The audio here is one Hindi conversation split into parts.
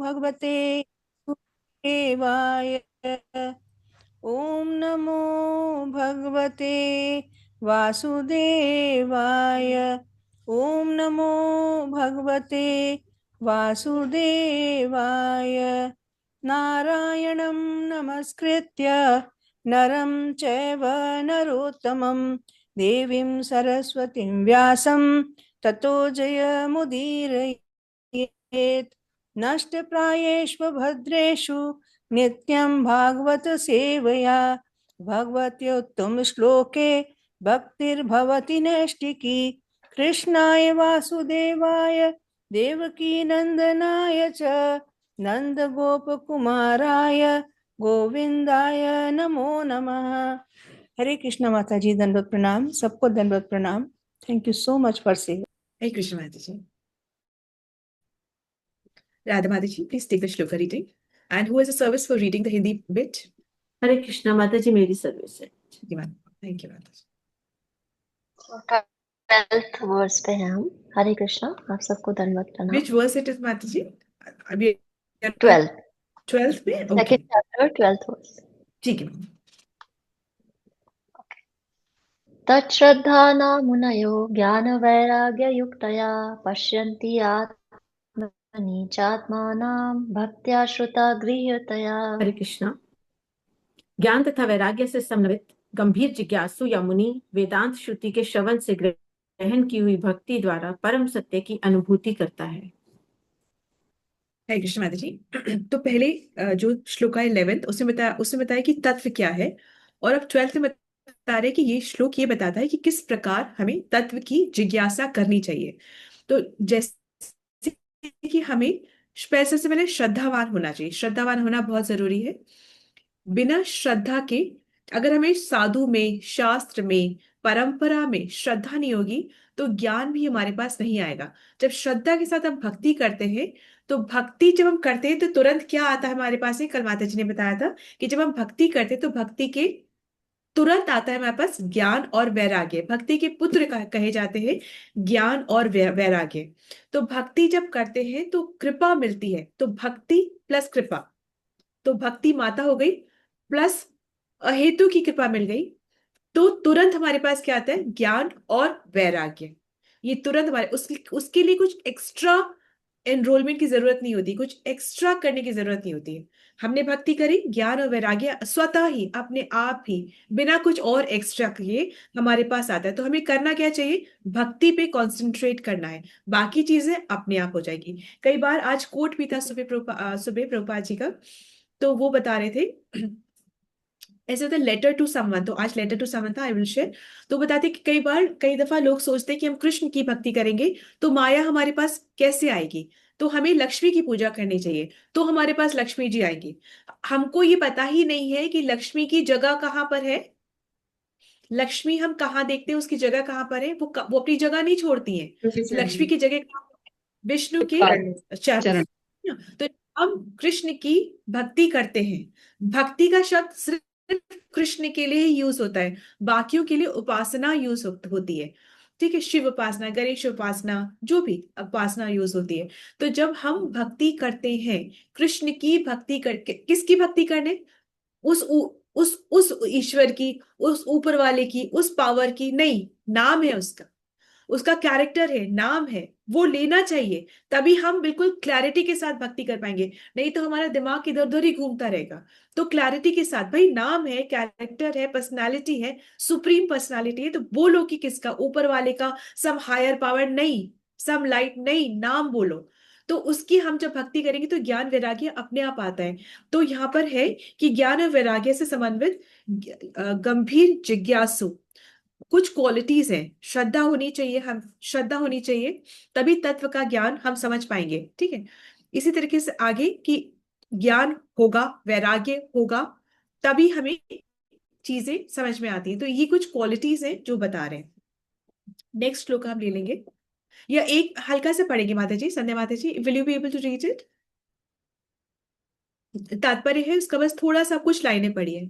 भगवते वासुदेवाय। ओम नमो भगवते वासुदेवाय। ओम नमो भगवते वासुदेवाय। नारायणं नमस्कृत्य नरं चैव नरोत्तमं देवीं सरस्वतीं व्यासं ततो जयमुदीरयेत्। नष्टप्रायेषु भद्रेषु नित्यं भागवत सेवया भगवत्युत्तमश्लोके भक्तिर्भवति नैष्टिकी। कृष्णाय वासुदेवाय देवकी नंदनाय च नंदगोपकुमाराय गोविंदाय नमो नमः। हरे कृष्ण माता जी, दंडवत प्रणाम। सबको दंडवत प्रणाम। Thank you so much for saving. Hare Krishna माता जी। Radha Mata ji, please take the shloka reading. And who has a service for reading the Hindi bit? हरे कृष्णा माता जी, मेरी सर्विस है। Thank you, Mata ji. 12th verse पे हैं हम। हरे कृष्णा, आप सबको धन्यवाद प्रणाम। Which verse it is, Mata ji? 12th में? Okay. Second chapter 12th verse. ठीक है। तच्छ्रद्धाना मुनयो ज्ञानवैराग्ययुक्तया पश्यन्ति आत्मनि चात्मानां भक्त्या श्रुता गृह्यतया। हरे कृष्णा। ज्ञान तथा वैराग्य से समन्वित गंभीर जिज्ञासु या मुनि वेदांत श्रुति के श्रवण से ग्रहण की हुई भक्ति द्वारा परम सत्य की अनुभूति करता है। हरे कृष्ण माता जी। तो पहले जो श्लोका 11 उसमें बताया कि तत्व क्या है, और अब 12th में बता रहे कि ये श्लोक ये बताता है कि किस प्रकार हमें तत्व की जिज्ञासा करनी चाहिए। तो जैसे कि हमें सबसे पहले श्रद्धावान होना चाहिए। श्रद्धावान होना बहुत जरूरी है। बिना श्रद्धा के अगर हमें साधु में, शास्त्र में, परंपरा में श्रद्धा नहीं होगी तो ज्ञान भी हमारे पास नहीं आएगा। जब श्रद्धा के साथ हम भक्ति करते हैं तो भक्ति जब हम करते हैं तो तुरंत क्या आता है हमारे पास है, कल माता जी ने बताया था कि जब हम भक्ति करते हैं तो भक्ति के तुरंत आता है हमारे पास ज्ञान और वैराग्य। भक्ति के पुत्र कहे जाते हैं ज्ञान और वैराग्य। तो भक्ति जब करते हैं तो कृपा मिलती है। तो भक्ति प्लस कृपा, तो भक्ति माता हो गई प्लस अहेतु की कृपा मिल गई, तो तुरंत हमारे पास क्या आता है, ज्ञान और वैराग्य। ये तुरंत हमारे उसके लिए कुछ एक्स्ट्रा एनरोलमेंट की जरूरत नहीं होती, कुछ एक्स्ट्रा करने की जरूरत नहीं होती है। हमने भक्ति करी, ज्ञान और वैराग्य स्वतः ही अपने आप ही बिना कुछ और एक्स्ट्रा किए हमारे पास आता है। तो हमें करना क्या चाहिए, भक्ति पे कंसंट्रेट करना है, बाकी चीजें अपने आप हो जाएगी। कई बार आज कोट भी था सुबह प्रभुपाद जी का, तो वो बता रहे थे ऐसे होता है लेटर टू समवन, तो आज लेटर टू समवन था, आई विल शेयर। तो बताते कि कई दफा लोग सोचते हैं कि हम कृष्ण की भक्ति करेंगे तो माया हमारे पास कैसे आएगी, तो हमें लक्ष्मी की पूजा करनी चाहिए तो हमारे पास लक्ष्मी जी आएंगी। हमको ये पता ही नहीं है कि लक्ष्मी की जगह कहाँ पर है। लक्ष्मी हम कहाँ देखते हैं, उसकी जगह कहाँ पर है, वो अपनी जगह नहीं छोड़ती है। लक्ष्मी की जगह कहाँ पर है? विष्णु के चरण। तो हम कृष्ण की भक्ति करते हैं। भक्ति का शब्द सिर्फ कृष्ण के लिए ही यूज होता है, बाकियों के लिए उपासना यूज होती है। ठीक है, शिव उपासना, गणेश उपासना, जो भी उपासना यूज होती है। तो जब हम भक्ति करते हैं, कृष्ण की भक्ति करके, किसकी भक्ति करने, उस ईश्वर की, उस ऊपर वाले की, उस पावर की नहीं, नाम है उसका, उसका कैरेक्टर है, नाम है, वो लेना चाहिए। तभी हम बिल्कुल क्लैरिटी के साथ भक्ति कर पाएंगे, नहीं तो हमारा दिमाग इधर उधर ही घूमता रहेगा। तो क्लैरिटी के साथ, भाई नाम है, कैरेक्टर है, पर्सनालिटी है, सुप्रीम पर्सनालिटी है, तो बोलो कि किसका, ऊपर वाले का, सम हायर पावर नहीं, सम लाइट नहीं, नाम बोलो। तो उसकी हम जब भक्ति करेंगे तो ज्ञान वैराग्य अपने आप आता है। तो यहाँ पर है कि ज्ञान और वैराग्य से समन्वित गंभीर जिज्ञासु कुछ क्वालिटीज हैं। श्रद्धा होनी चाहिए, हम श्रद्धा होनी चाहिए, तभी तत्व का ज्ञान हम समझ पाएंगे। ठीक है, इसी तरीके से आगे कि ज्ञान होगा, वैराग्य होगा, तभी हमें चीजें समझ में आती हैं। तो ये कुछ क्वालिटीज हैं जो बता रहे हैं। नेक्स्ट श्लोक हम ले लेंगे, या एक हल्का से पढ़ेंगे माता जी, संध्या माता जी, will you be able to read it? तात्पर्य है उसका, बस थोड़ा सा कुछ लाइनें पढ़िए।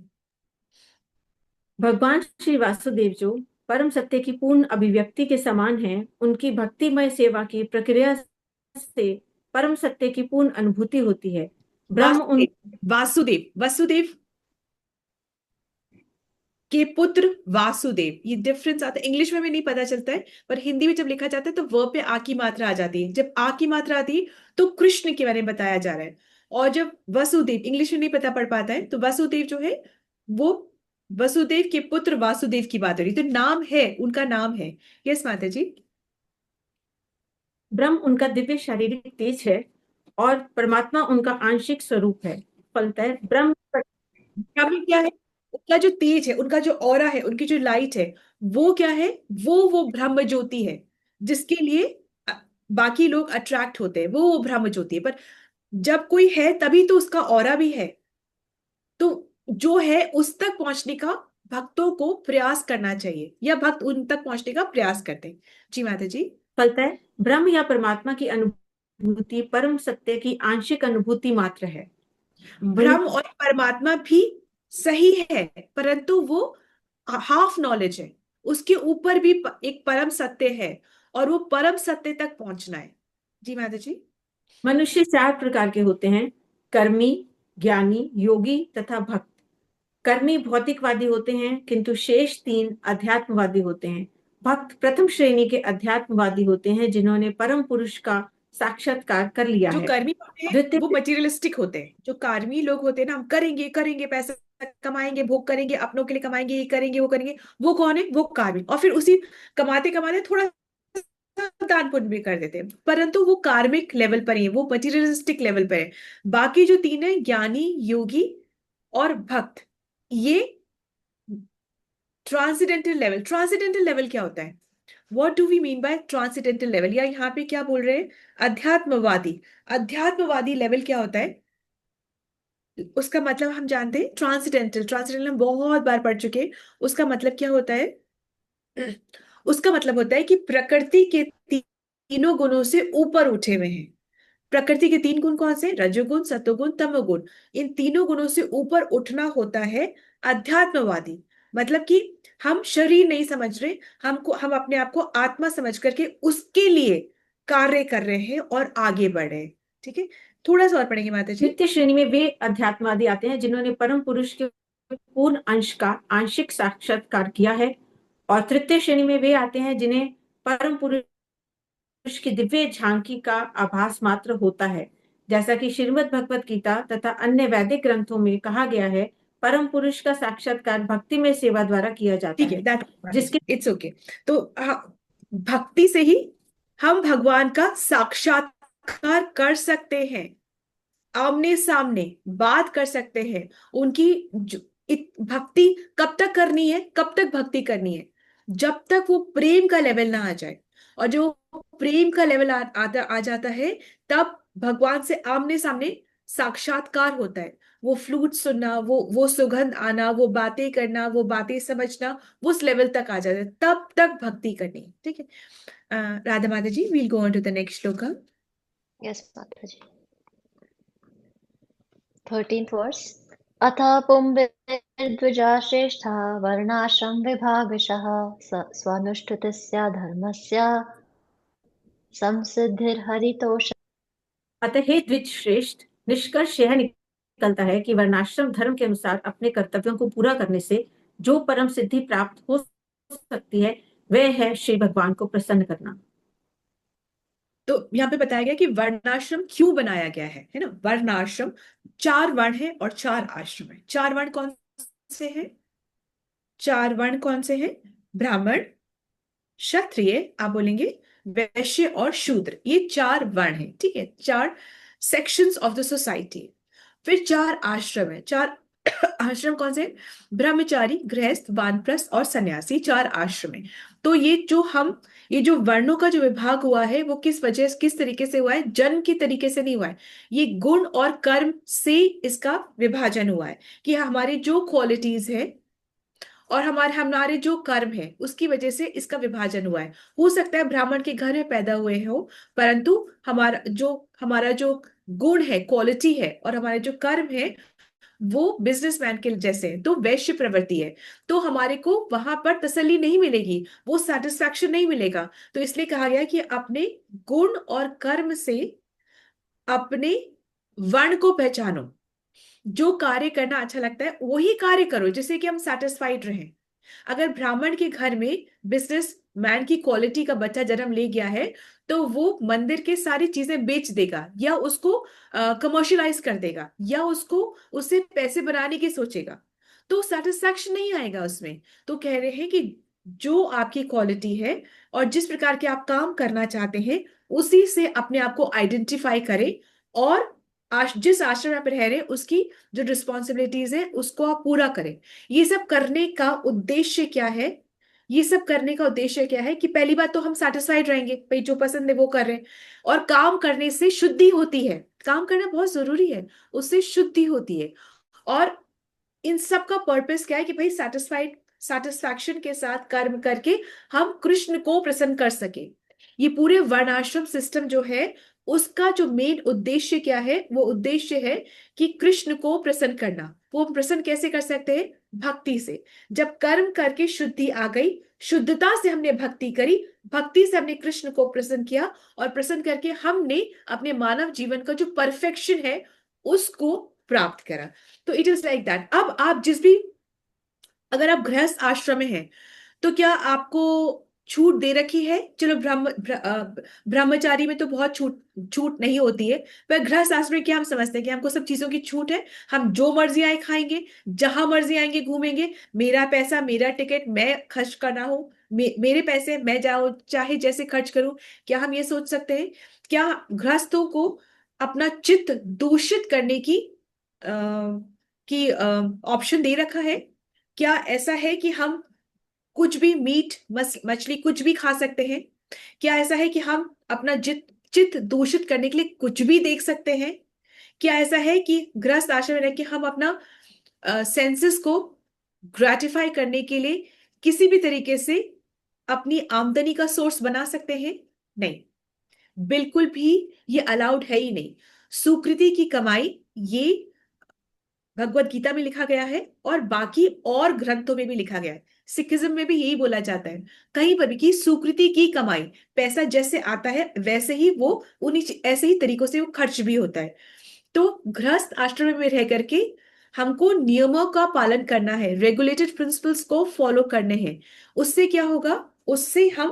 भगवान श्री वासुदेव जो परम सत्य की पूर्ण अभिव्यक्ति के समान हैं, उनकी भक्तिमय सेवा की प्रक्रिया से परम सत्य की पूर्ण अनुभूति होती है। ब्रह्म उन वासुदेव, वसुदेव के पुत्र वासुदेव, ये डिफरेंस आता है। इंग्लिश में हमें नहीं पता चलता है, पर हिंदी में जब लिखा जाता है तो वर्ब पे आ की मात्रा आ जाती है। जब आ की मात्रा आती है तो कृष्ण के बारे में बताया जा रहा है। और जब वसुदेव, इंग्लिश में नहीं पता पढ़ पाता है, तो वसुदेव जो है वो वसुदेव के पुत्र वासुदेव की बात हो रही है। तो नाम है, उनका नाम है। यस माता जी। ब्रह्म उनका दिव्य शारीरिक तेज है और परमात्मा उनका आंशिक स्वरूप है। फलतः ब्रह्म ब्रह्म क्या है? उनका जो तेज है, उनका जो ऑरा है, उनकी जो लाइट है, वो क्या है? वो ब्रह्म ज्योति है, जिसके लिए अ, बाकी लोग अट्रैक्ट होते हैं। वो ब्रह्म ज्योति है। पर जब कोई है तभी तो उसका ऑरा भी है। तो जो है उस तक पहुंचने का भक्तों को प्रयास करना चाहिए, या भक्त उन तक पहुंचने का प्रयास करते हैं। जी माता जी। फलतः ब्रह्म या परमात्मा की अनुभूति परम सत्य की आंशिक अनुभूति मात्र है। ब्रह्म और परमात्मा भी सही है, परंतु वो हाफ नॉलेज है। उसके ऊपर भी एक परम सत्य है, और वो परम सत्य तक पहुंचना है। जी माता जी। मनुष्य 4 प्रकार के होते हैं: कर्मी, ज्ञानी, योगी तथा भक्त। कर्मी भौतिकवादी होते हैं, किंतु शेष 3 अध्यात्मवादी होते हैं। भक्त प्रथम श्रेणी के अध्यात्मवादी होते हैं, जिन्होंने परम पुरुष का साक्षात्कार कर लिया जो है। कर्मी होते हैं द्वितीय वो मटेरियलिस्टिक होते हैं। जो कार्मी लोग होते हैं ना, हम करेंगे करेंगे, पैसा कमाएंगे, भोग करेंगे, अपनों के लिए कमाएंगे, ये करेंगे वो करेंगे, वो कौन है? वो कार्मी। और फिर उसी कमाते कमाते थोड़ा दान पुण्य भी कर देते हैं, परंतु वो कार्मिक लेवल पर ही है, वो मटेरियलिस्टिक लेवल पर है। बाकी जो 3 है, ज्ञानी, योगी और भक्त, ये ट्रांसेंडेंटल लेवल। ट्रांसेंडेंटल लेवल क्या होता है? What do we mean by transcendental level? या यहाँ पे क्या बोल रहे हैं? अध्यात्मवादी। अध्यात्मवादी लेवल क्या होता है? उसका मतलब हम जानते हैं। ट्रांसेंडेंटल, ट्रांसेंडेंटल हम बहुत बार पढ़ चुके हैं। उसका मतलब क्या होता है? उसका मतलब होता है कि प्रकृति के तीनों गुणों से ऊपर उठे हुए हैं। प्रकृति के 3 गुण कौन से? रजोगुण, सतोगुण, तमोगुण। इन तीनों गुणों से ऊपर उठना होता है अध्यात्मवादी। मतलब कि हम शरीर नहीं समझ रहे, हम अपने आप को आत्मा समझ करके उसके लिए कार्य कर रहे हैं और आगे बढ़ रहे हैं। ठीक है, थोड़ा सा और पढ़ेंगे माता जी। द्वितीय श्रेणी में वे अध्यात्मवादी आते हैं, जिन्होंने परम पुरुष के पूर्ण अंश का आंशिक साक्षात्कार किया है। और तृतीय श्रेणी में वे आते हैं, जिन्हें परम पुरुष की दिव्य झांकी का आभास मात्र होता है। जैसा कि श्रीमद् भगवत गीता तथा अन्य वैदिक ग्रंथों में कहा गया है, परम पुरुष का साक्षात्कार भक्ति में सेवा द्वारा किया जाता ठीक है, है, दैट जिसके इट्स ओके। तो भक्ति से ही हम भगवान का साक्षात्कार कर सकते हैं, आमने सामने बात कर सकते हैं। उनकी भक्ति कब तक करनी है? कब तक भक्ति करनी है? जब तक वो प्रेम का लेवल ना आ जाए। और जो प्रेम का लेवल आ जाता है, तब भगवान से आमने सामने साक्षात्कार होता है। वो फ्लूट सुनना, वो सुगंध आना, वो बातें करना, वो बातें समझना, वो उस लेवल तक आ जाता है। तब तक भक्ति करनी है। ठीक है। राधा माता जी, we'll go on to the next shloka. Yes, Mataji. 13th verse. अथ पुंभिर्द्विजा श्रेष्ठा वर्णाश्रम विभागशः स्वनुष्ठितस्य धर्मस्य संसिद्धिर्हरितोष। अतः हे द्विज श्रेष्ठ, निष्कर्ष यह निकलता है कि वर्णाश्रम धर्म के अनुसार अपने कर्तव्यों को पूरा करने से जो परम सिद्धि प्राप्त हो सकती है, वह है श्री भगवान को प्रसन्न करना। तो यहाँ पे बताया गया कि वर्णाश्रम क्यों बनाया गया है ना? वर्णाश्रम, 4 वर्ण है और 4 आश्रम है। 4 वर्ण कौन से हैं? 4 वर्ण कौन से हैं? ब्राह्मण, क्षत्रिय, आप बोलेंगे वैश्य और शूद्र। ये 4 वर्ण है। ठीक है, 4 सेक्शंस ऑफ द सोसाइटी। फिर 4 आश्रम है। 4 आश्रम कौन से? ब्रह्मचारी, गृहस्थ, वानप्रस्थ और सन्यासी। 4 आश्रम है। तो ये जो वर्णों का जो विभाग हुआ है, वो किस तरीके से हुआ है? जन्म की तरीके से नहीं हुआ है। ये गुण और कर्म से इसका विभाजन हुआ है, कि हमारी जो क्वालिटीज है और हमारे हमारे जो कर्म है, उसकी वजह से इसका विभाजन हुआ है। हो सकता है ब्राह्मण के घर में पैदा हुए हो, परंतु हमारा जो गुण है, क्वालिटी है, और हमारे जो कर्म है, वो बिजनेसमैन के जैसे है, तो वैश्य प्रवृत्ति है। तो हमारे को वहां पर तसल्ली नहीं मिलेगी, वो सेटिस्फैक्शन नहीं मिलेगा। तो इसलिए कहा गया कि अपने गुण और कर्म से अपने वर्ण को पहचानो। जो कार्य करना अच्छा लगता है वही कार्य करो जिससे कि हम सेटिस्फाइड रहें। अगर ब्राह्मण के घर में बिजनेस मैन की क्वालिटी का बच्चा जन्म ले गया है, तो वो मंदिर के सारी चीजें बेच देगा, या उसको कमर्शियलाइज कर देगा, या उसको उससे पैसे बनाने की सोचेगा, तो सेटिस्फैक्शन नहीं आएगा उसमें। तो कह रहे हैं कि जो आपकी क्वालिटी है और जिस प्रकार के आप काम करना चाहते हैं, उसी से अपने आप को आइडेंटिफाई करें, और जिस आश्रम में आप रह रहे हैं उसकी जो रिस्पॉन्सिबिलिटीज है उसको आप पूरा करें। ये सब करने का उद्देश्य क्या है? ये सब करने का उद्देश्य क्या है कि पहली बात तो हम सेटिस्फाइड रहेंगे, भाई जो पसंद है वो कर रहे हैं। और काम करने से शुद्धि होती है, काम करना बहुत जरूरी है, उससे शुद्धि होती है। और इन सब का पर्पस क्या है कि भाई सेटिस्फैक्शन के साथ कर्म करके हम कृष्ण को प्रसन्न कर सके। ये पूरे वर्णाश्रम सिस्टम जो है, उसका जो मेन उद्देश्य क्या है? वो उद्देश्य है कि कृष्ण को प्रसन्न करना। वो हम प्रसन्न कैसे कर सकते हैं? भक्ति से। जब कर्म करके शुद्धि आ गई, शुद्धता से हमने भक्ति करी, भक्ति से हमने कृष्ण को प्रसन्न किया, और प्रसन्न करके हमने अपने मानव जीवन का जो परफेक्शन है उसको प्राप्त करा। तो इट इज लाइक दैट। अब आप अगर आप गृहस्थ आश्रम में हैं, तो क्या आपको छूट दे रखी है? चलो ब्रह्मचारी में तो बहुत छूट छूट नहीं होती है, पर गृहस्थ आश्रम में क्या हम समझते हैं कि हमको सब चीजों की छूट है, हम जो मर्जी आए खाएंगे, जहां मर्जी आएंगे घूमेंगे, मेरा पैसा मेरा टिकट, मैं खर्च करना हो, मेरे पैसे मैं जाओ चाहे जैसे खर्च करूं। क्या हम ये सोच सकते हैं? क्या गृहस्थों को अपना चित्त दूषित करने की ऑप्शन दे रखा है? क्या ऐसा है कि हम कुछ भी मीट मछली कुछ भी खा सकते हैं? क्या ऐसा है कि हम अपना चित्त दूषित करने के लिए कुछ भी देख सकते हैं? क्या ऐसा है कि गृहस्थ आश्रम में रह के हम अपना सेंसेस को ग्रेटिफाई करने के लिए किसी भी तरीके से अपनी आमदनी का सोर्स बना सकते हैं? नहीं, बिल्कुल भी ये अलाउड है ही नहीं। सुकृति की कमाई, ये भगवत गीता में लिखा गया है और बाकी और ग्रंथों में भी लिखा गया है। सिखिज्म में भी यही बोला जाता है कहीं पर भी कि सुकृति की कमाई, पैसा जैसे आता है वैसे ही वो उन्हीं ऐसे ही तरीकों से वो खर्च भी होता है। तो गृहस्थ आश्रम में रह करके हमको नियमों का पालन करना है, रेगुलेटेड प्रिंसिपल्स को फॉलो करने हैं। उससे क्या होगा? उससे हम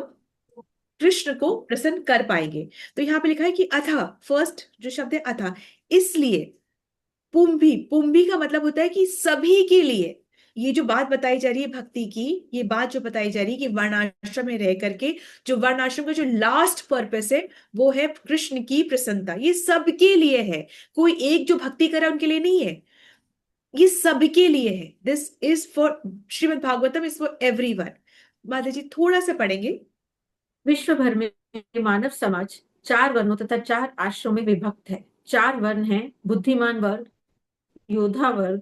कृष्ण को प्रसन्न कर पाएंगे। तो यहाँ पे लिखा है कि अथा, फर्स्ट जो शब्द है अथा, इसलिए। पुंभी, पुंभी का मतलब होता है कि सभी के लिए। ये जो बात बताई जा रही है भक्ति की, ये बात जो बताई जा रही है कि वर्णाश्रम में रह करके जो वर्णाश्रम का जो लास्ट पर्पस है वो है कृष्ण की प्रसन्नता। ये सबके लिए है, कोई एक जो भक्ति करे उनके लिए नहीं है, ये सबके लिए है। This is for, Shrimad Bhagavatam is for everyone. माता जी थोड़ा सा पढ़ेंगे। विश्व भर में मानव समाज 4 वर्णों तथा 4 आश्रमों में विभक्त है। 4 वर्ण हैं: बुद्धिमान वर्ग, योद्धा वर्ग,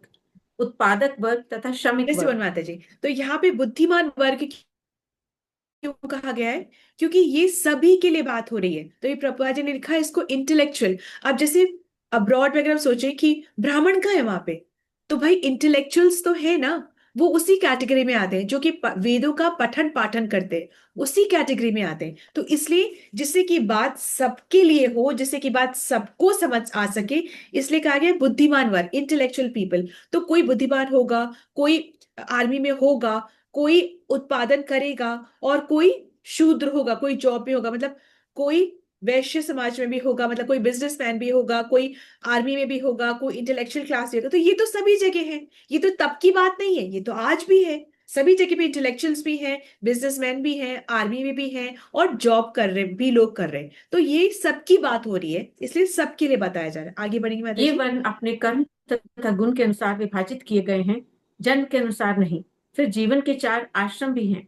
उत्पादक वर्ग तथा श्रमिक जैसे वर्ग। माता जी, तो यहाँ पे बुद्धिमान वर्ग क्यों कहा गया है? क्योंकि ये सभी के लिए बात हो रही है। तो ये प्रभुपाद जी ने लिखा है इसको इंटेलेक्चुअल। अब जैसे अब्रॉड वगैरह सोचें कि ब्राह्मण का है वहां पे, तो भाई इंटेलेक्चुअल्स तो है ना, वो उसी कैटेगरी में आते हैं जो कि वेदों का पठन पाठन करते हैं, उसी कैटेगरी में आते हैं। तो इसलिए जिससे कि बात सबके लिए हो, जिससे कि बात सबको समझ आ सके, इसलिए कहा गया बुद्धिमान वर्ग, इंटेलेक्चुअल पीपल। तो कोई बुद्धिमान होगा, कोई आर्मी में होगा, कोई उत्पादन करेगा, और कोई शूद्र होगा, कोई जॉब में होगा, मतलब कोई वैश्य समाज में भी होगा, मतलब कोई बिजनेसमैन भी होगा, कोई आर्मी में भी होगा, कोई इंटेलेक्चुअल क्लास भी होगा। तो ये तो सभी जगह है, ये तो तब की बात नहीं है, ये तो आज भी है। सभी जगह पे इंटेलेक्चुअल्स भी हैं, बिजनेसमैन भी हैं, आर्मी में भी हैं, और जॉब कर रहे भी लोग कर रहे हैं। तो ये सबकी बात हो रही है, इसलिए सबके लिए बताया जा रहा है। आगे बढ़ेंगे माता ये जी। वर्ण अपने कर्म तथा गुण के अनुसार विभाजित किए गए हैं, जन्म के अनुसार नहीं। फिर जीवन के 4 आश्रम भी हैं।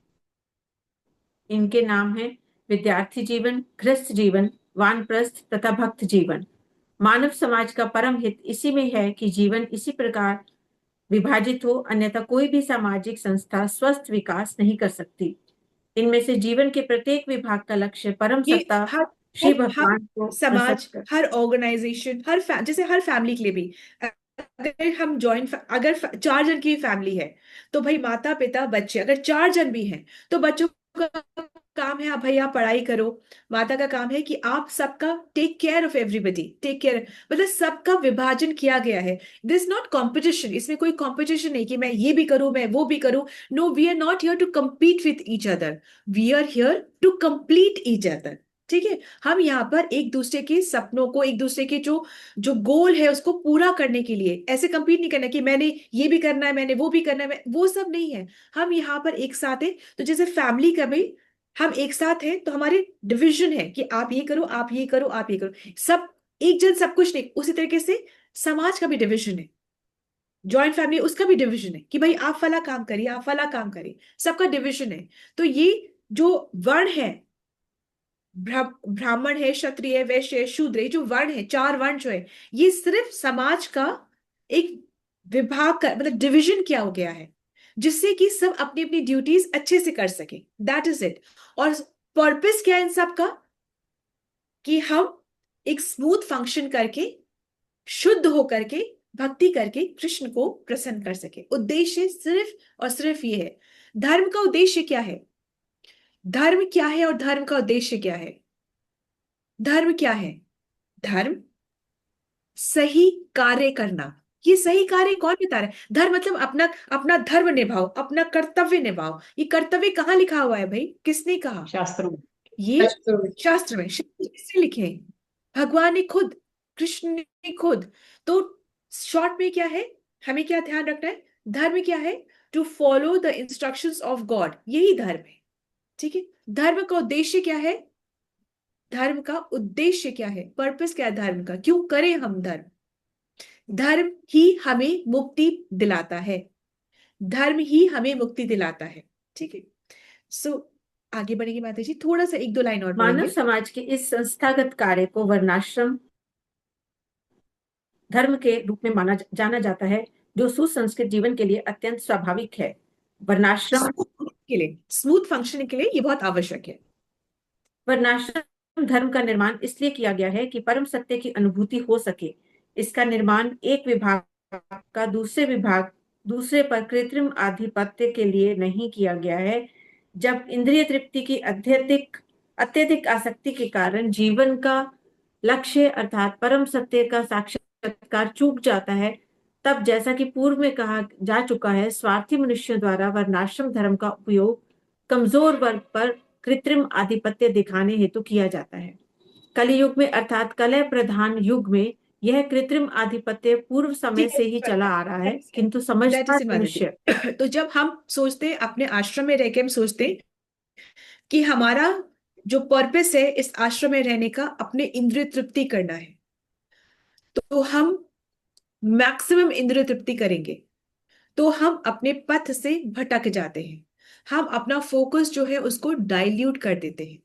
इनके नाम हैं विद्यार्थी जीवन, गृहस्थ जीवन, वानप्रस्थ तथा भक्त जीवन। मानव समाज का परम हित इसी में है कि जीवन इसी प्रकार विभाजित हो, अन्यथा कोई भी सामाजिक संस्था स्वस्थ विकास नहीं कर सकती। इनमें से जीवन के प्रत्येक विभाग का लक्ष्य परम ये सत्ता हर श्री हर भगवान को प्रसन्न समाज, कर। हर ऑर्गेनाइजेशन, जैसे हर फैमिली के लिए भी, अगर हम अगर 4 जन की फैमिली है, तो भाई माता पिता बच्चे अगर 4 जन भी हैं, तो बच्चों का काम है आप भाई आप पढ़ाई करो, माता का काम है कि आप सबका take care of everybody, take care, मतलब सबका विभाजन किया गया है। दिस नॉट कॉम्पिटिशन, इसमें कोई कॉम्पिटिशन नहीं कि मैं ये भी करूं मैं वो भी करूं। No, we are not here to compete with each other, we are here to complete each other. ठीक है, हम यहाँ पर एक दूसरे के सपनों को, एक दूसरे के जो जो गोल है उसको पूरा करने के लिए, ऐसे compete नहीं करना कि मैंने ये भी करना है मैंने वो भी करना है, वो सब नहीं है। हम यहाँ पर एक साथ हैं, तो जैसे फैमिली का भी हम एक साथ हैं, तो हमारे डिविजन है कि आप ये करो आप ये करो आप ये करो, सब एक जन सब कुछ नहीं। उसी तरीके से समाज का भी डिविजन है, जॉइंट फैमिली उसका भी डिविजन है कि भाई आप फला काम करिए आप फला काम करिए, सबका डिविजन है। तो ये जो वर्ण है, ब्राह्मण है, क्षत्रिय, वैश्य है, शूद्र, ये जो वर्ण है, चार वर्ण जो है, ये सिर्फ समाज का एक विभाग का मतलब डिविजन किया हो गया है, जिससे कि सब अपनी अपनी ड्यूटीज अच्छे से कर सके, दैट इज इट। और पर्पस क्या है इन सब का, कि हम एक स्मूथ फंक्शन करके, शुद्ध होकर के, भक्ति करके कृष्ण को प्रसन्न कर सके। उद्देश्य सिर्फ और सिर्फ ये है। धर्म का उद्देश्य क्या है, धर्म क्या है और धर्म का उद्देश्य क्या है? धर्म क्या है? धर्म सही कार्य करना। ये सही कार्य कौन बता रहा है? धर्म मतलब अपना अपना धर्म निभाओ, अपना कर्तव्य निभाओ। ये कर्तव्य कहाँ लिखा हुआ है भाई, किसने कहा? शास्त्रों में। ये शास्त्र में। शास्त्र किसने लिखे हैं? भगवान ने खुद, कृष्ण ने खुद। तो शॉर्ट में क्या है, हमें क्या ध्यान रखना है? धर्म क्या है? To follow the instructions of God, यही धर्म है। ठीक है, धर्म का उद्देश्य क्या है? धर्म का उद्देश्य क्या है, पर्पस क्या है धर्म का, क्यों करें हम धर्म? धर्म ही हमें मुक्ति दिलाता है, धर्म ही हमें मुक्ति दिलाता है। ठीक है, सो आगे बढ़ेंगे माता जी, थोड़ा सा एक दो लाइन और मानव पढ़ेंगे। समाज के इस संस्थागत कार्य को वर्णाश्रम धर्म के रूप में जाना जाता है, जो सुसंस्कृत जीवन के लिए अत्यंत स्वाभाविक है। वर्णाश्रम के लिए, स्मूथ फंक्शनिंग के लिए ये बहुत आवश्यक है। वर्णाश्रम धर्म का निर्माण इसलिए किया गया है कि परम सत्य की अनुभूति हो सके। इसका निर्माण एक विभाग का दूसरे पर कृत्रिम आधिपत्य के लिए नहीं किया गया है। जब इंद्रिय तृप्ति की अत्यधिक आसक्ति के कारण जीवन का लक्ष्य अर्थात परम सत्य का साक्षात्कार चूक जाता है, तब जैसा कि पूर्व में कहा जा चुका है, स्वार्थी मनुष्यों द्वारा वर्णाश्रम धर्म का उपयोग कमजोर वर्ग पर कृत्रिम आधिपत्य दिखाने हेतु किया जाता है। कलियुग में अर्थात कलह प्रधान युग में यह कृत्रिम आधिपत्य पूर्व समय से ही चला आ रहा है, किंतु समझदार मनुष्य तो जब हम सोचते अपने आश्रम में रह के, हम सोचते कि हमारा जो पर्पस है इस आश्रम में रहने का अपने इंद्रिय तृप्ति करना है, तो हम मैक्सिमम इंद्रिय तृप्ति करेंगे, तो हम अपने पथ से भटक जाते हैं, हम अपना फोकस जो है उसको डाइल्यूट कर देते हैं।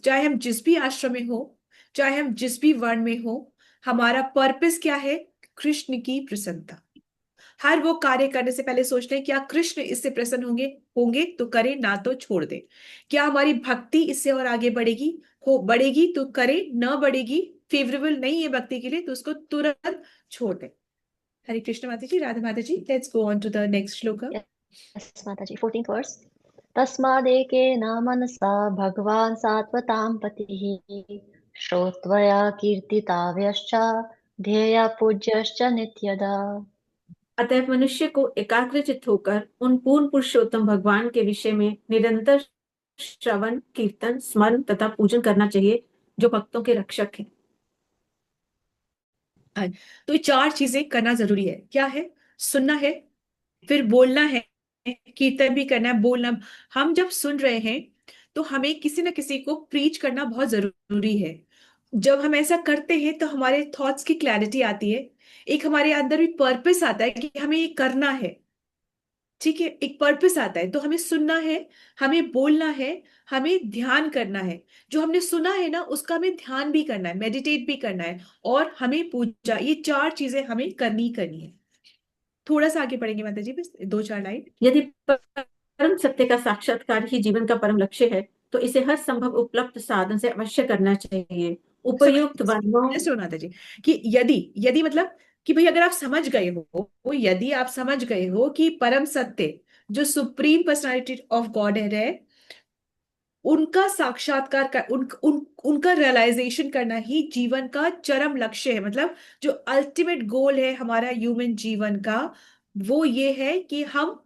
चाहे हम जिस भी आश्रम में हो, चाहे हम जिस भी वर्ण में हो, हमारा पर्पस क्या है? कृष्ण की प्रसन्नता। हर वो कार्य करने से पहले सोचते हैं क्या कृष्ण इससे प्रसन्न होंगे, होंगे तो करें, ना तो छोड़ दें। क्या हमारी भक्ति इससे और आगे बढ़ेगी, हो बढ़ेगी तो करें, ना बढ़ेगी, फेवरेबल नहीं है भक्ति के लिए तो उसको तुरंत छोड़ दें। हरे कृष्ण माता जी, राधा माता जी, let's go on to the next shloka. Yes, Mataji. 14th verse. तस्मादेकेन मनसा भगवान् सात्वतां पतिः श्रोत्वया कीर्तिताव्यश्च ध्येया पूज्यश्च नित्यदा। अतः मनुष्य को एकाग्रचित्त होकर उन पूर्ण पुरुषोत्तम भगवान के विषय में निरंतर श्रवण, कीर्तन, स्मरण तथा पूजन करना चाहिए, जो भक्तों के रक्षक हैं। तो ये चार चीजें करना जरूरी है। क्या है? सुनना है, फिर बोलना है, कीर्तन भी करना है, बोलना। हम जब सुन रहे हैं तो हमें किसी ना किसी को प्रीच करना बहुत जरूरी है। जब हम ऐसा करते हैं तो हमारे थॉट्स की क्लैरिटी आती है, एक हमारे अंदर भी पर्पस आता है कि हमें ये करना है। ठीक है, एक पर्पस आता है, तो हमें सुनना है, हमें बोलना है, हमें ध्यान करना है। जो हमने सुना है ना उसका हमें ध्यान भी करना है, मेडिटेट भी करना है, और हमें पूजा, ये चार चीजें हमें करनी है। थोड़ा सा आगे पढ़ेंगे माता जी, बस दो चार लाइन। यदि परम सत्य का साक्षात्कार ही जीवन का परम लक्ष्य है, तो इसे हर संभव उपलब्ध साधन से अवश्य करना चाहिए। उपयुक्त वर्णों माता जी कि यदि यदि मतलब कि भाई अगर आप समझ गए हो, यदि आप समझ गए हो कि परम सत्य जो सुप्रीम पर्सनालिटी ऑफ गॉड है, उनका साक्षात्कार कर उनका रियलाइजेशन करना ही जीवन का चरम लक्ष्य है। मतलब जो अल्टीमेट गोल है हमारा ह्यूमन जीवन का, वो ये है कि हम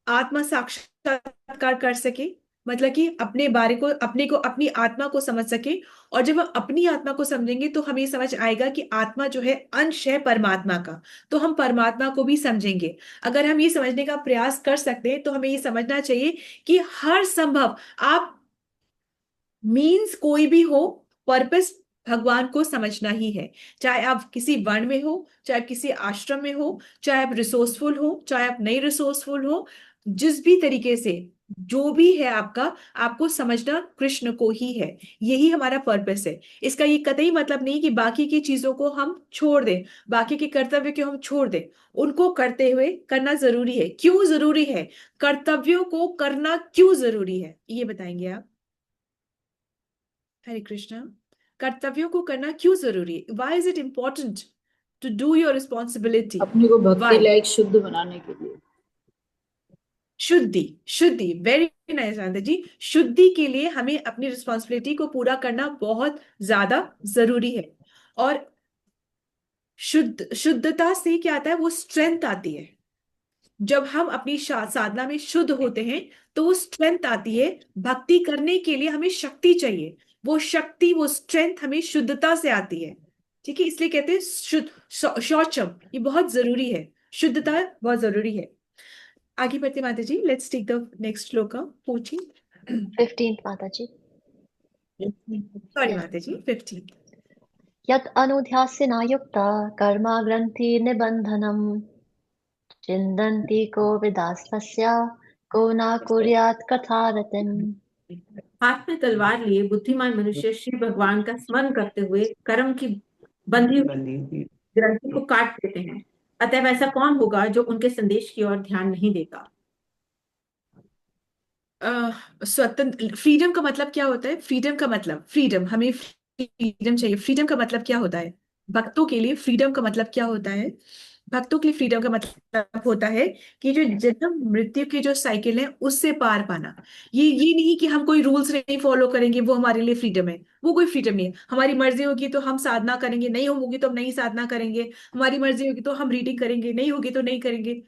आत्मा साक्षात्कार कर सके। मतलब कि अपने बारे को, अपने को, अपनी आत्मा को समझ सके। और जब हम अपनी आत्मा को समझेंगे तो हमें समझ आएगा कि आत्मा जो है अंश है परमात्मा का, तो हम परमात्मा को भी समझेंगे। अगर हम ये समझने का प्रयास कर सकते हैं तो हमें ये समझना चाहिए कि हर संभव, आप मीन्स कोई भी हो, पर्पस भगवान को समझना ही है। चाहे आप किसी वन में हो, चाहे आप किसी आश्रम में हो, चाहे आप रिसोर्सफुल हो, चाहे आप नहीं रिसोर्सफुल हो, जिस भी तरीके से जो भी है आपका, आपको समझना कृष्ण को ही है। यही हमारा पर्पस है। इसका ये कतई मतलब नहीं कि बाकी की चीजों को हम छोड़ दें, बाकी के कर्तव्य को हम छोड़ दें। उनको करते हुए करना जरूरी है। क्यों जरूरी है? कर्तव्यों को करना क्यों जरूरी है, ये बताएंगे आप? हरे कृष्णा। कर्तव्यों को करना क्यों जरूरी है? Why is it important to do your responsibility? अपने को भक्ति वाई? लायक शुद्ध बनाने के लिए। शुद्धि, शुद्धि, वेरी नाइस आनंद जी। शुद्धि के लिए हमें अपनी रिस्पॉन्सिबिलिटी को पूरा करना बहुत ज्यादा जरूरी है। और शुद्धता से क्या आता है? वो स्ट्रेंथ आती है। जब हम अपनी साधना में शुद्ध होते हैं तो वो स्ट्रेंथ आती है। भक्ति करने के लिए हमें शक्ति चाहिए। वो शक्ति, वो स्ट्रेंथ हमें शुद्धता से आती है। ठीक है, इसलिए कहते हैं शुद्ध, शौचम, ये बहुत जरूरी है। शुद्धता बहुत जरूरी है। आगे बढ़ते माता जी, let's take the next shloka 14। 15th माता जी। Sorry Yes. माता जी, 15। यत् अनुध्यासेन युक्ता कर्मा ग्रन्थि निबन्धनम् चिन्दन्ति को विदास्तस्य को न कुर्यात् कथारतिम्। हाथ में तलवार लिए बुद्धिमान मनुष्य श्री भगवान का स्मरण करते हुए कर्म की बंधी हुई ग्रंथि को काट देते हैं। अतः ऐसा कौन होगा जो उनके संदेश की ओर ध्यान नहीं देगा? स्वतंत्र, फ्रीडम का मतलब क्या होता है? फ्रीडम का मतलब, फ्रीडम, हमें फ्रीडम चाहिए। फ्रीडम का मतलब क्या होता है? भक्तों के लिए फ्रीडम का मतलब क्या होता है? भक्तों के लिए फ्रीडम का मतलब होता है कि जो जन्म मृत्यु की जो साइकिल है उससे पार पाना। ये नहीं कि हम कोई रूल्स नहीं फॉलो करेंगे वो हमारे लिए फ्रीडम है। वो कोई फ्रीडम नहीं है। हमारी मर्जी होगी तो हम साधना करेंगे, नहीं होगी तो हम नहीं साधना करेंगे। हमारी मर्जी होगी तो हम रीडिंग करेंगे, नहीं होगी तो नहीं करेंगे।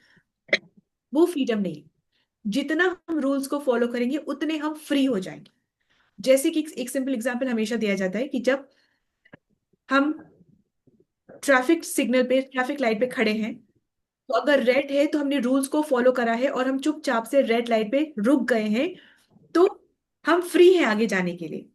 वो फ्रीडम नहीं है। जितना हम रूल्स को फॉलो करेंगे उतने हम फ्री हो जाएंगे। जैसे कि एक सिंपल एग्जांपल हमेशा दिया जाता है कि जब हम ट्रैफिक सिग्नल पे, ट्रैफिक लाइट पे खड़े हैं, तो अगर रेड है तो हमने रूल्स को फॉलो करा है और हम चुपचाप से रेड लाइट पे रुक गए हैं, तो हम फ्री हैं आगे जाने के लिए।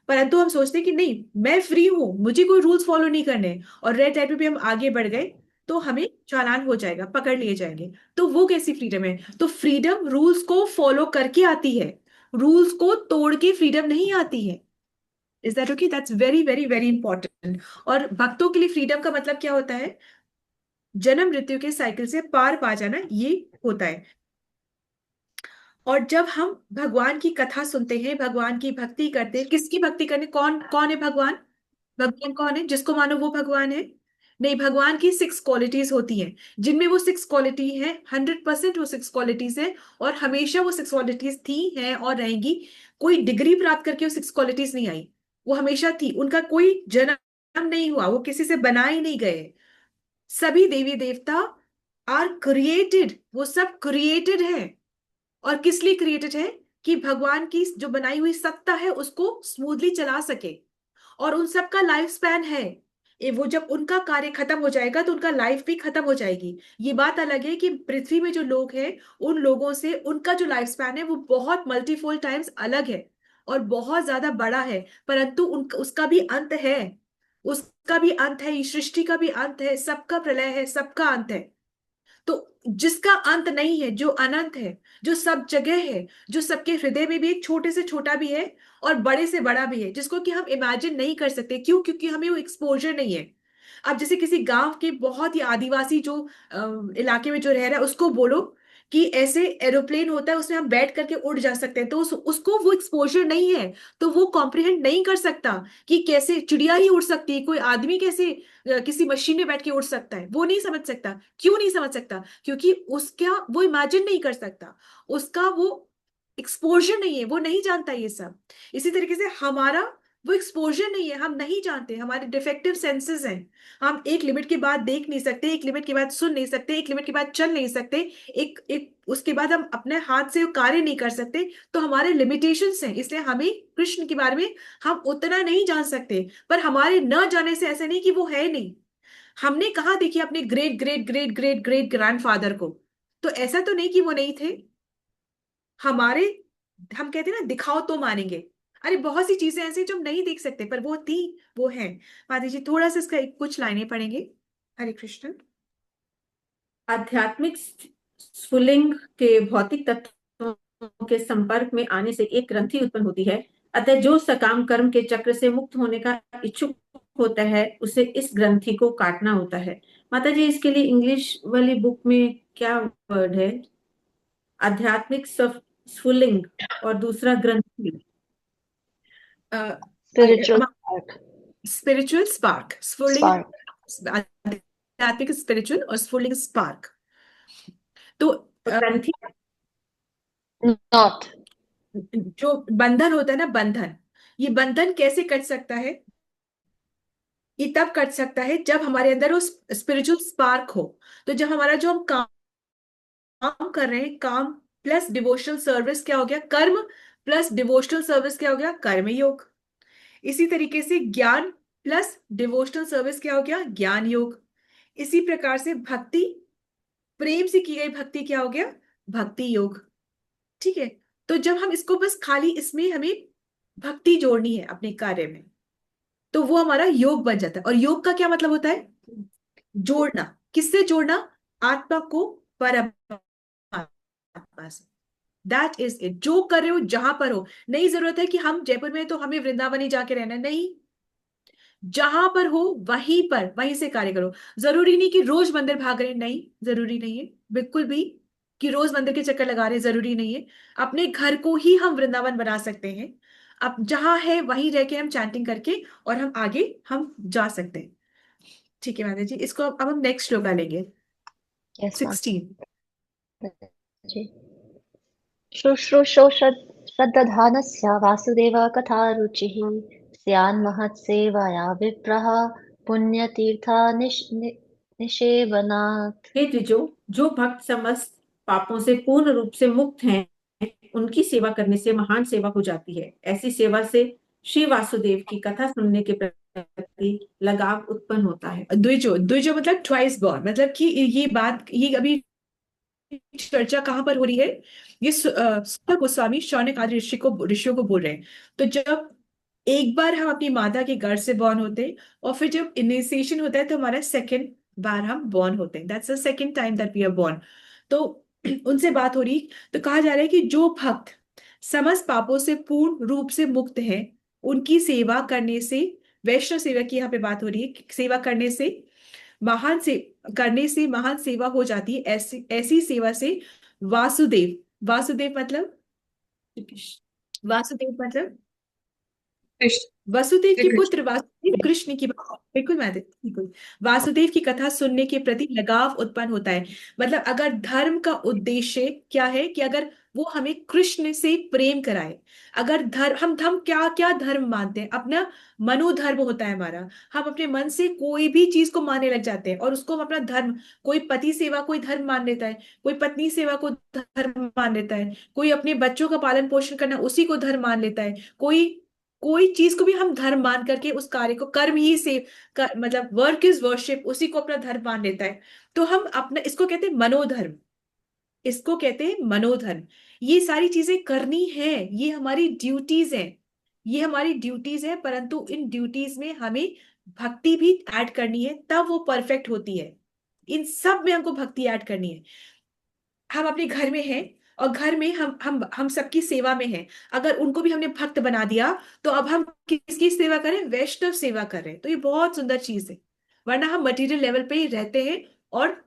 परंतु हम सोचते हैं कि नहीं, मैं फ्री हूं, मुझे कोई रूल्स फॉलो नहीं करने, और रेड लाइट पे भी हम आगे बढ़ गए तो हमें चालान हो जाएगा, पकड़ लिए जाएंगे। तो वो कैसी फ्रीडम है? तो फ्रीडम रूल्स को फॉलो करके आती है, रूल्स को तोड़ के फ्रीडम नहीं आती है। Is that okay? That's very very very important. और भक्तों के लिए फ्रीडम का मतलब क्या होता है? जन्म मृत्यु के साइकिल से पार पा जाना, ये होता है। और जब हम भगवान की कथा सुनते हैं, भगवान की भक्ति करते हैं, किसकी भक्ति करने? कौन कौन है भगवान? भगवान कौन है? जिसको मानो वो भगवान है? नहीं, भगवान की 6 क्वालिटीज होती हैं, जिनमें वो 6 क्वालिटी है, 100% वो 6 क्वालिटीज है। और हमेशा वो 6 क्वालिटीज थी, हैं और रहेंगी। कोई डिग्री प्राप्त करके वो 6 क्वालिटीज नहीं आई, वो हमेशा थी। उनका कोई जन्म नहीं हुआ, वो किसी से बना ही नहीं गए। सभी देवी देवता आर क्रिएटेड, वो सब क्रिएटेड है। और किस लिए क्रिएटेड है? कि भगवान की जो बनाई हुई सत्ता है उसको स्मूथली चला सके। और उन सब का लाइफ स्पैन है, वो जब उनका कार्य खत्म हो जाएगा तो उनका लाइफ भी खत्म हो जाएगी। ये बात अलग है कि पृथ्वी में जो लोग हैं उन लोगों से उनका जो लाइफ स्पैन है वो बहुत मल्टीफोल्ड टाइम्स अलग है और बहुत ज्यादा बड़ा है। परंतु उसका भी अंत है, उसका भी अंत है, इस सृष्टि का भी अंत है, सबका प्रलय है, सबका अंत है। तो जिसका अंत नहीं है, जो अनंत है, जो सब जगह है, जो सबके हृदय में भी एक छोटे से छोटा भी है और बड़े से बड़ा भी है, जिसको कि हम इमेजिन नहीं कर सकते। क्यों? क्योंकि हमें वो एक्सपोजर नहीं है। अब जैसे किसी गांव के बहुत ही आदिवासी जो इलाके में जो रह रहा है उसको बोलो कि ऐसे एरोप्लेन होता है उसमें हम बैठ करके उड़ जा सकते हैं, तो उसको वो एक्सपोजर नहीं है, तो वो कॉम्प्रिहेंड नहीं कर सकता कि कैसे चिड़िया ही उड़ सकती है, कोई आदमी कैसे किसी मशीन में बैठ के उड़ सकता है, वो नहीं समझ सकता। क्यों नहीं समझ सकता? क्योंकि उसका वो इमेजिन नहीं कर सकता। उसका वो एक्सपोजर नहीं है, वो नहीं जानता ये सब। इसी तरीके से हमारा वो एक्सपोजर नहीं है, हम नहीं जानते, हमारे डिफेक्टिव सेंसेस हैं। हम एक लिमिट के बाद देख नहीं सकते, एक लिमिट के बाद सुन नहीं सकते, एक लिमिट के बाद चल नहीं सकते, एक एक उसके बाद हम अपने हाथ से कार्य नहीं कर सकते। तो हमारे लिमिटेशंस हैं, इसलिए हमें कृष्ण के बारे में हम उतना नहीं जान सकते। पर हमारे न जाने से ऐसा नहीं कि वो है नहीं। हमने कहा देखिए अपने great great great great great grandfather को, तो ऐसा तो नहीं कि वो नहीं थे हमारे। हम कहते हैं ना, दिखाओ तो मानेंगे। अरे बहुत सी चीजें ऐसी जो हम नहीं देख सकते, पर वो थी, वो है। माता जी थोड़ा सा इसका कुछ लाइनें पढ़ेंगे। हरे कृष्ण। आध्यात्मिक स्फुलिंग के भौतिक तत्वों के संपर्क में आने से एक ग्रंथि उत्पन्न होती है। अतः जो सकाम कर्म के चक्र से मुक्त होने का इच्छुक होता है उसे इस ग्रंथि को काटना होता है। माता जी इसके लिए इंग्लिश वाली बुक में क्या वर्ड है? आध्यात्मिक स्फुलिंग और दूसरा ग्रंथि। Spiritual spark. स्पिरिचुअल स्पार्क, स्फुलिंग, Spark. आध्यात्मिक स्पिरिचुअल और स्फुलिंग स्पार्क। तो ग्रंथि Not. जो बंधन होता है ना, बंधन, ये बंधन कैसे कट सकता है? ये तब कट सकता है जब हमारे अंदर वो स्पिरिचुअल स्पार्क हो। तो जब हमारा जो हम काम कर रहे हैं, काम प्लस डिवोशनल सर्विस क्या हो गया? कर्म प्लस डिवोशनल सर्विस क्या हो गया? कर्म योग। इसी तरीके से ज्ञान प्लस डिवोशनल सर्विस क्या हो गया? ज्ञान योग। इसी प्रकार से भक्ति, प्रेम से की गई भक्ति क्या हो गया? भक्ति योग। ठीक है। तो जब हम इसको बस खाली इसमें हमें भक्ति जोड़नी है अपने कार्य में, तो वो हमारा योग बन जाता है। और योग का क्या मतलब होता है? जोड़ना। किससे जोड़ना? आत्मा को परमात्मा से। That is it. जो कर रहे हो जहां पर हो, नहीं जरूरत है कि हम जयपुर में हैं तो हमें वृंदावन ही जाके रहना है, नहीं। जहां पर हो वहीं पर, वहीं से कार्य करो। जरूरी नहीं कि रोज मंदिर भाग रहे हैं, नहीं, जरूरी नहीं है बिल्कुल भी कि रोज मंदिर के चक्कर लगा रहे हैं, जरूरी नहीं है। अपने घर को ही हम वृंदावन बना सकते हैं। अब जहां है वहीं रह के हम चैंटिंग करके और हम आगे हम जा सकते हैं। ठीक है माता जी, इसको अब हम नेक्स्ट श्लोका लेंगे। Yes, 16। Mataji. शुश्रूषो श्रद्दधानस्य वासुदेव कथारुचिः स्यान्महत्सेवया विप्रः पुण्यतीर्था निषेवनात्। हे द्विजो, जो भक्त समस्त पापों से पूर्ण रूप से मुक्त हैं उनकी सेवा करने से महान सेवा हो जाती है। ऐसी सेवा से श्री वासुदेव की कथा सुनने के प्रति लगाव उत्पन्न होता है। द्विजो, द्विजो मतलब ट्वाइस बॉर्न, मतलब कि ये बात, ये अभी चर्चा कहां पर हो रही है? ये सुत गोस्वामी शौनक आदि ऋषियों को बोल रहे हैं। तो जब एक बार हम अपनी माता के गर्भ से बॉर्न होते हैं, और फिर जब इनिशिएशन होता है तो हमारा सेकंड बार हम बॉर्न होते हैं, that's the second time that we are born. तो उनसे बात हो रही, तो कहा जा रहा है कि जो भक्त समस्त पापों से पूर्ण रूप से मुक्त है, उनकी सेवा करने से, वैष्णव सेवा की यहाँ पे बात हो रही है, सेवा महान से करने से महान सेवा हो जाती है। ऐसी ऐसी सेवा से वासुदेव, वासुदेव मतलब, वासुदेव मतलब वसुदेव के पुत्र वासुदेव कृष्ण की बात, बिल्कुल मैं बिल्कुल, वासुदेव की कथा सुनने के प्रति लगाव उत्पन्न होता है। मतलब अगर धर्म का उद्देश्य क्या है कि अगर वो हमें कृष्ण से प्रेम कराए, अगर धर्म, हम क्या क्या धर्म मानते हैं? अपना मनोधर्म होता है हमारा। हम अपने मन से कोई भी चीज को मानने लग जाते हैं और उसको हम अपना धर्म, कोई पति सेवा कोई धर्म मान लेता है, कोई पत्नी सेवा को धर्म मान लेता है, कोई अपने बच्चों का पालन पोषण करना उसी को धर्म मान लेता है, कोई कोई चीज को भी हम धर्म मान करके उस कार्य को, कर्म ही से मतलब वर्क इज वर्शिप, उसी को अपना धर्म मान लेता है। तो हम अपना, इसको कहते हैं मनोधर्म, इसको कहते हैं मनोधर्म। ये सारी चीजें करनी है, ये हमारी ड्यूटीज हैं, ये हमारी ड्यूटीज है, परंतु इन ड्यूटीज में हमें भक्ति भी ऐड करनी है, तब वो परफेक्ट होती है। इन सब में हमको भक्ति ऐड करनी है। हम अपने घर में हैं और घर में हम सबकी सेवा में हैं, अगर उनको भी हमने भक्त बना दिया तो अब हम किसकी सेवा करें? वैष्णव सेवा कर रहे हैं। तो ये बहुत सुंदर चीज है। वरना हम मटेरियल लेवल पे ही रहते हैं और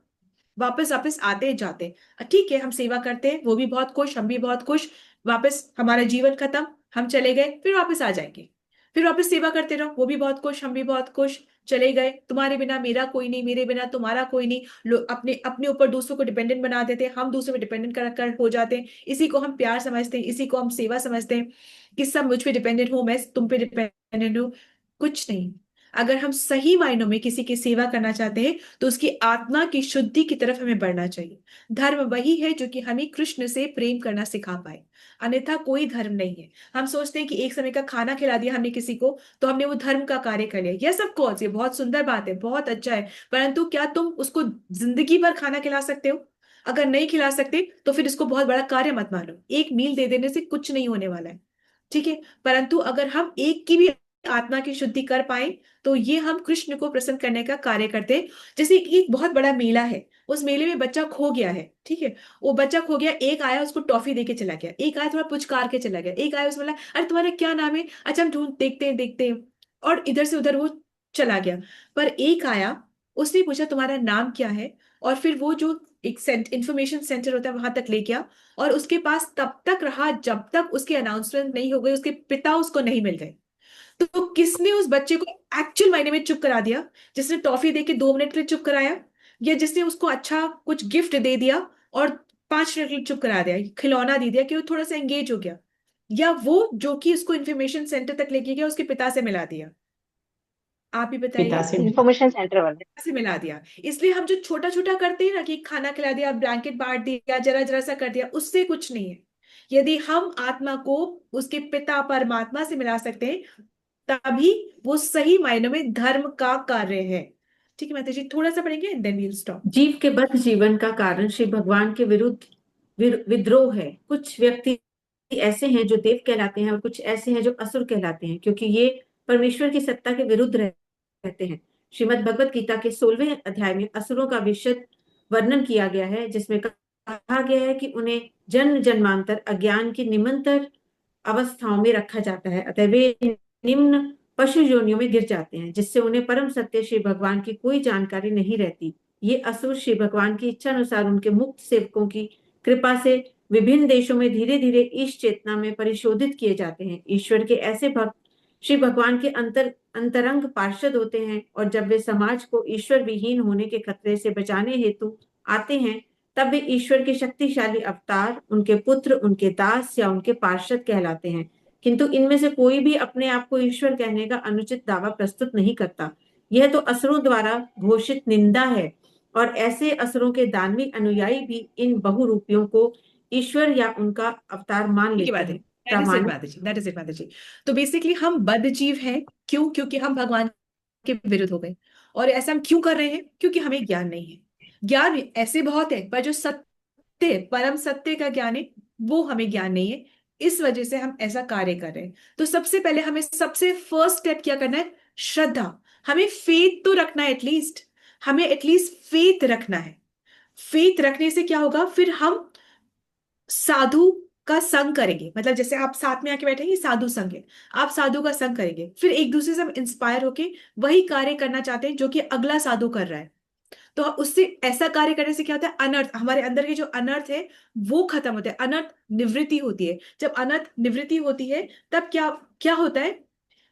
वापस वापस आते जाते हैं। ठीक है, हम सेवा करते हैं, वो भी बहुत खुश, हम भी बहुत खुश, वापस हमारा जीवन खत्म, हम चले गए, फिर वापस आ जाएंगे, फिर वापस सेवा करते रहो, वो भी बहुत खुश, हम भी बहुत खुश, चले गए, तुम्हारे बिना मेरा कोई नहीं, मेरे बिना तुम्हारा कोई नहीं। लोग अपने अपने ऊपर दूसरों को डिपेंडेंट बना देते हैं, हम दूसरों पे डिपेंडेंट कर हो जाते हैं। इसी को हम प्यार समझते हैं, इसी को हम सेवा समझते हैं कि सब मुझ पे डिपेंडेंट हूं, मैं तुम पे डिपेंडेंट हूँ। कुछ नहीं। अगर हम सही मायनों में किसी की सेवा करना चाहते हैं तो उसकी आत्मा की शुद्धि की तरफ हमें बढ़ना चाहिए। धर्म वही है जो कि हमें कृष्ण से प्रेम करना सिखा पाए, अन्यथा कोई धर्म नहीं है। हम सोचते हैं कि एक समय का खाना खिला दिया हमने किसी को तो हमने वो धर्म का कार्य कर लिया। यह सब कौन ये बहुत सुंदर बात है, बहुत अच्छा है, परंतु क्या तुम उसको जिंदगी भर खाना खिला सकते हो? अगर नहीं खिला सकते तो फिर इसको बहुत बड़ा कार्य मत मानो। एक मील दे देने से कुछ नहीं होने वाला है, ठीक है। परंतु अगर हम एक की भी आत्मा की शुद्धि कर पाए तो ये हम कृष्ण को प्रसन्न करने का कार्य करते हैं। जैसे कि एक बहुत बड़ा मेला है, उस मेले में बच्चा खो गया है, ठीक है। वो बच्चा खो गया, एक आया उसको टॉफी देके चला गया, एक आया थोड़ा पुचकार के चला गया, एक आया उसमें बोला अरे तुम्हारा क्या नाम है, अच्छा हम ढूंढ देखते हैं, और इधर से उधर वो चला गया। पर एक आया, उसने पूछा तुम्हारा नाम क्या है, और फिर वो जो एक इंफॉर्मेशन सेंटर होता है वहां तक ले गया, और उसके पास तब तक रहा जब तक उसकी अनाउंसमेंट नहीं हो गई, उसके पिता उसको नहीं मिल गए। तो किसने उस बच्चे को एक्चुअल मायने में चुप करा दिया? जिसने टॉफी देके 2 मिनट के लिए चुप कराया, या जिसने उसको अच्छा कुछ गिफ्ट दे दिया और 5 मिनट के लिए चुप करा दिया, खिलौना दे दिया कि वो थोड़ा सा एंगेज हो गया, या वो जो कि उसको इन्फॉर्मेशन सेंटर तक लेके गया उसके पिता से मिला दिया? आप ही पिता बताइए। से इंफॉर्मेशन सेंटर वाले। से मिला दिया। इसलिए हम जो छोटा छोटा करते हैं ना कि खाना खिला दिया, ब्लैंकेट बांट दिया, जरा जरा सा कर दिया, उससे कुछ नहीं है। यदि हम आत्मा को उसके पिता परमात्मा से मिला सकते हैं तभी वो सही मायनों में धर्म का कार्य है। ठीक है माता जी, थोड़ा सा पढ़ेंगे देन वील स्टॉप। जीव के बद्ध जीवन का कारण श्री भगवान के विरुद्ध विद्रोह है। कुछ व्यक्ति ऐसे हैं जो देव कहलाते हैं और कुछ ऐसे हैं जो असुर कहलाते हैं, क्योंकि ये परमेश्वर की सत्ता के विरुद्ध रहते हैं। श्रीमद् भगवत गीता के 16वें अध्याय में असुरों का विशद वर्णन किया गया है, जिसमें कहा गया है कि उन्हें जन्म जन्मांतर अज्ञान की निमंतर अवस्थाओं में रखा जाता है, अतः वे निम्न पशु योनियों में गिर जाते हैं, जिससे उन्हें परम सत्य श्री भगवान की कोई जानकारी नहीं रहती। ये असुर श्री भगवान की इच्छा अनुसार उनके मुक्त सेवकों की कृपा से विभिन्न देशों में धीरे धीरे ईश चेतना में परिशोधित किए जाते हैं। ईश्वर के ऐसे भक्त श्री भगवान के अंतरंग पार्षद होते हैं, और जब वे समाज को ईश्वर विहीन होने के खतरे से बचाने हेतु आते हैं तब वे ईश्वर के शक्तिशाली अवतार, उनके पुत्र, उनके दास या उनके पार्षद कहलाते हैं। किंतु इनमें से कोई भी अपने आप को ईश्वर कहने का अनुचित दावा प्रस्तुत नहीं करता। यह तो असुरों द्वारा घोषित निंदा है, और ऐसे असुरों के धार्मिक अनुयायी भी इन बहुरूपियों को ईश्वर या उनका अवतार मान ठीक लेते बात है, हैं। दैट इज इट प्रामाणिक माता जी, दैट इज इट माता जी। तो बेसिकली हम बद्ध जीव हैं, क्यों? क्योंकि हम भगवान के विरुद्ध हो गए। और ऐसा हम क्यों कर रहे हैं? क्योंकि हमें ज्ञान नहीं है। ज्ञान ऐसे बहुत है, पर जो सत्य, परम सत्य का ज्ञान है वो हमें ज्ञान नहीं है। इस वजह से हम ऐसा कार्य कर रहे हैं। तो सबसे पहले हमें सबसे फर्स्ट स्टेप क्या करना है? श्रद्धा। हमें फेथ तो रखना है, एटलीस्ट हमें एटलीस्ट फेथ रखना है। फेथ रखने से क्या होगा? फिर हम साधु का संग करेंगे। मतलब जैसे आप साथ में आके बैठेंगे, साधु संग है, आप साधु का संग करेंगे, फिर एक दूसरे से हम इंस्पायर होके वही कार्य करना चाहते हैं जो कि अगला साधु कर रहा है। तो उससे ऐसा कार्य करने से क्या होता है? अनर्थ, हमारे अंदर के जो अनर्थ है वो खत्म होते हैं, अनर्थ निवृत्ति होती है। जब अनर्थ निवृत्ति होती है तब क्या क्या होता है?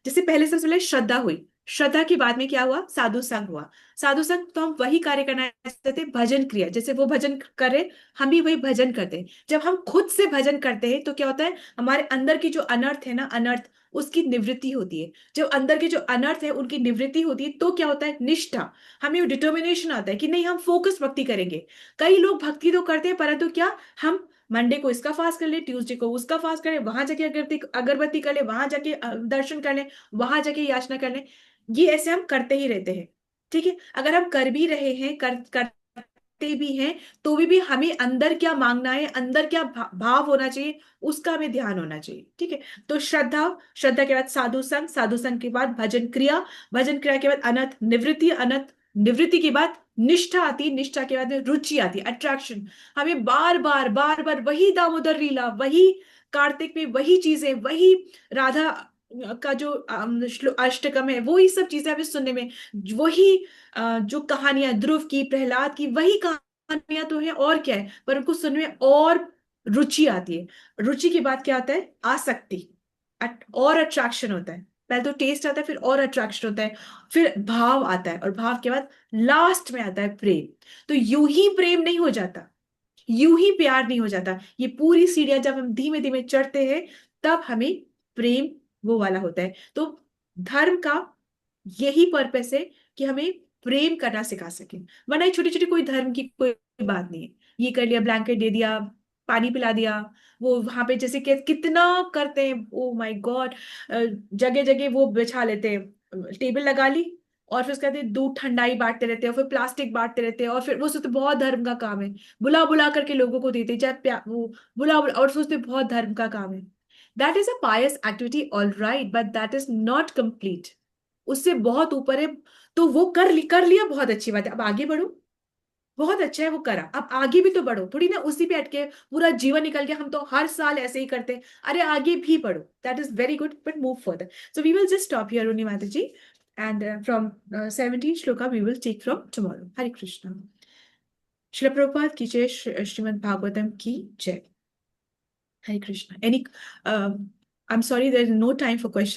जैसे पहले सबसे पहले श्रद्धा हुई, श्रद्धा के बाद में क्या हुआ? साधु संग हुआ। साधु संग तो हम वही कार्य करना चाहते हैं, भजन क्रिया। जैसे वो भजन करे हम भी वही भजन करते हैं। जब हम खुद से भजन करते हैं तो क्या होता है? हमारे अंदर की जो अनर्थ है ना, अनर्थ, उसकी निवृत्ति होती है। जब अंदर के जो अनर्थ है उनकी निवृत्ति होती है तो क्या होता है? निष्ठा, हमें डिटर्मिनेशन आता है कि नहीं हम फोकस भक्ति करेंगे। कई लोग भक्ति तो करते हैं परंतु क्या, हम मंडे को इसका फास्ट कर ले, ट्यूसडे को उसका फास्ट कर ले, वहां जाके अगरबत्ती कर ले, वहां जाके दर्शन कर ले, वहां जाके याचना कर ले। ये ऐसे हम करते ही रहते हैं, ठीक है। अगर हम कर भी रहे हैं, करते भी हैं, तो भी हमें अंदर क्या मांगना है, अंदर क्या भाव होना चाहिए, उसका हमें ध्यान होना चाहिए, ठीक है। तो श्रद्धा, श्रद्धा के बाद साधु संग, साधु संग के बाद भजन क्रिया, भजन क्रिया के बाद अनंत निवृत्ति, अनंत निवृत्ति के बाद निष्ठा आती है, निष्ठा के बाद रुचि आती है, अट्रैक्शन। हमें बार बार बार बार वही दामोदर लीला, वही कार्तिक में वही चीजें, वही राधा का जो अष्टकम है, वो ये सब चीजें हमें सुनने में, वही जो कहानियां ध्रुव की, प्रहलाद की, वही कहानियां तो है और क्या है, पर उनको सुनने में और रुचि आती है। रुचि के बाद क्या आता है? आसक्ति, और अट्रैक्शन होता है। पहले तो टेस्ट आता है, फिर और अट्रैक्शन होता है, फिर भाव आता है, और भाव के बाद लास्ट में आता है प्रेम। तो यूं ही प्रेम नहीं हो जाता, यूं ही प्यार नहीं हो जाता। ये पूरी सीढ़ियां जब हम धीमे धीमे चढ़ते हैं, तब हमें प्रेम वो वाला होता है। तो धर्म का यही पर्पस है कि हमें प्रेम करना सिखा सके, वरना ये छोटी छोटी कोई धर्म की कोई बात नहीं है। ये कर लिया, ब्लैंकेट दे दिया, पानी पिला दिया, वो वहां पे जैसे कि कितना करते हैं, ओ माय गॉड, जगह जगह वो बिछा लेते हैं, टेबल लगा ली, और फिर उसके बाद दूध ठंडाई बांटते रहते हैं, और फिर प्लास्टिक बांटते रहते हैं, और फिर वो सोचते बहुत धर्म का काम है, बुला बुला करके लोगों को देते हैं, चाहे वो बुला बुला, और सोचते बहुत धर्म का काम है। That is a pious activity, all right, but that is not complete, उससे बहुत ऊपर है। तो वो कर लिया, बहुत अच्छी बात है, अब आगे बढ़ो, बहुत अच्छा है वो करा, अब आगे भी तो बढ़ो, थोड़ी ना उसी पे अटके पूरा जीवन निकल गया, हम तो हर साल ऐसे ही करते हैं। अरे आगे भी बढ़ो, that is very good, but move further. So we will just stop here only, माता जी, and from 17 shloka we will take from tomorrow. Hare Krishna. Srila Prabhupada की जय, श्रीमद् भागवतम की जय। Hare Krishna. Any I am sorry, there is no time for question.